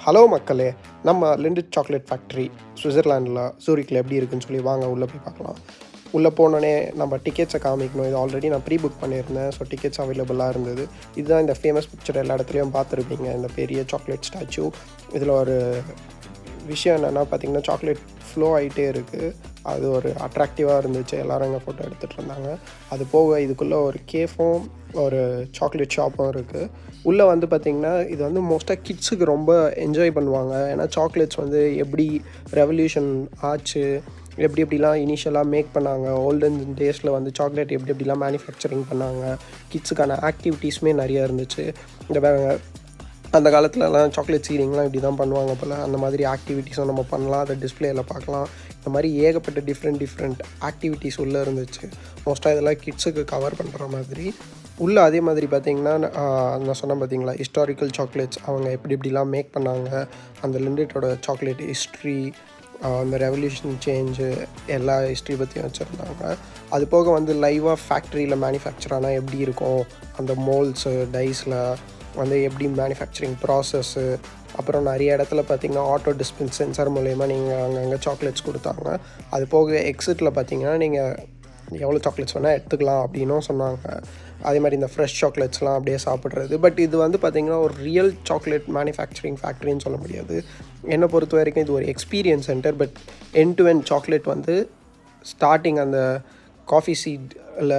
Hello மக்களே, நம்ம லிண்டிட் chocolate factory சுவிட்சர்லாண்டில் சூரிக்கில் எப்படி இருக்குன்னு சொல்லி வாங்க உள்ளே போய் பார்க்கலாம். உள்ளே போனோடனே நம்ம டிக்கெட்ஸை காமிக்கணும். இது ஆல்ரெடி நான் ப்ரீ புக் பண்ணியிருந்தேன். ஸோ டிக்கெட்ஸ் அவைலபிளாக இருந்தது. இதுதான் இந்த ஃபேமஸ் பிக்சர் எல்லா இடத்துலையும் பார்த்துருப்பீங்க, இந்த பெரிய சாக்லேட் ஸ்டாச்சு. இதில் ஒரு விஷயம் என்னென்னா பார்த்தீங்கன்னா, சாக்லேட் ஃப்ளோ ஆகிட்டே இருக்குது. அது ஒரு அட்ராக்டிவாக இருந்துச்சு. எல்லோரும் அங்கே ஃபோட்டோ எடுத்துகிட்டு இருந்தாங்க. அது போக இதுக்குள்ளே ஒரு கேஃபும் ஒரு சாக்லேட் ஷாப்பும் இருக்குது. உள்ளே வந்து பார்த்திங்கன்னா, இது வந்து மோஸ்ட்டாக கிட்ஸுக்கு ரொம்ப என்ஜாய் பண்ணுவாங்க. ஏன்னா சாக்லேட்ஸ் வந்து எப்படி ரெவல்யூஷன் ஆச்சு, எப்படி எப்படிலாம் இனிஷியலாக மேக் பண்ணாங்க, ஓல்டன் டேஸில் வந்து சாக்லேட் எப்படி எப்படிலாம் மேனுஃபேக்சரிங் பண்ணாங்க, கிட்ஸுக்கான ஆக்டிவிட்டீஸுமே நிறையா இருந்துச்சு. இந்த அந்த காலத்துலலாம் சாக்லேட் சீரிங்லாம் இப்படி தான் பண்ணுவாங்க போல். அந்த மாதிரி ஆக்டிவிட்டீஸும் நம்ம பண்ணலாம், அதை டிஸ்பிளேயில் பார்க்கலாம். இந்த மாதிரி ஏகப்பட்ட டிஃப்ரெண்ட் ஆக்டிவிட்டீஸ் உள்ளே இருந்துச்சு. மோஸ்ட்டாக இதெல்லாம் கிட்ஸுக்கு கவர் பண்ணுற மாதிரி. உள்ளே அதே மாதிரி பார்த்திங்கன்னா, நான் சொன்னேன் பார்த்திங்களா, ஹிஸ்டாரிக்கல் சாக்லேட்ஸ் அவங்க எப்படி எப்படிலாம் மேக் பண்ணாங்க, அந்த லிண்டிட்டோட சாக்லேட் ஹிஸ்ட்ரி, அந்த ரெவல்யூஷன் சேஞ்சு, எல்லா ஹிஸ்ட்ரி பற்றியும் வச்சுருந்தாங்க. அது போக வந்து லைவாக ஃபேக்ட்ரியில் மேனுஃபேக்சர் ஆனால் எப்படி இருக்கும், அந்த மோல்ட்ஸு டைஸில் வந்து எப்படி மேனுஃபேக்சரிங் ப்ராசஸ்ஸு, அப்புறம் நிறைய இடத்துல பார்த்திங்கன்னா ஆட்டோ டிஸ்பென்ஸ் சென்சார் மூலயமா நீங்கள் அங்கங்கே சாக்லேட்ஸ் கொடுத்தாங்க. அது போக எக்ஸிட்டில் பார்த்திங்கன்னா நீங்கள் எவ்வளோ சாக்லேட்ஸ் வேணால் எடுத்துக்கலாம் அப்படின்னும் சொன்னாங்க. அதே மாதிரி இந்த ஃப்ரெஷ் சாக்லேட்ஸ்லாம் அப்படியே சாப்பிட்றது. பட் இது வந்து பார்த்திங்கன்னா ஒரு ரியல் சாக்லேட் மேனுஃபேக்சரிங் ஃபேக்ட்ரின்னு சொல்ல முடியாது. என்னை பொறுத்த வரைக்கும் இது ஒரு experience centre. But end to end chocolate வந்து ஸ்டார்டிங் அந்த காஃபி சீடில்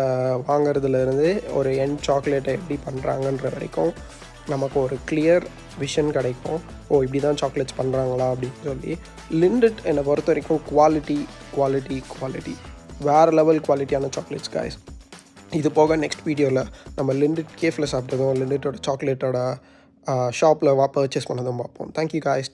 வாங்கிறதுலேருந்து ஒரு எண்ட் சாக்லேட்டை எப்படி பண்ணுறாங்கன்ற வரைக்கும் நமக்கு ஒரு கிளியர் விஷன் கிடைக்கும். இப்படி தான் சாக்லேட்ஸ் பண்ணுறாங்களா அப்படின்னு சொல்லி. லிண்டிட் என்னை பொறுத்த வரைக்கும் குவாலிட்டி வேறு லெவல் குவாலிட்டியான சாக்லேட்ஸ் காய்ஸ். இது போக நெக்ஸ்ட் வீடியோவில் நம்ம லிண்டிட் கேஃபில் சாப்பிட்டதும் லிண்டிட்டோட சாக்லேட்டோட ஷாப்பில் பர்ச்சேஸ் பண்ணதும் பார்ப்போம். Thank you guys.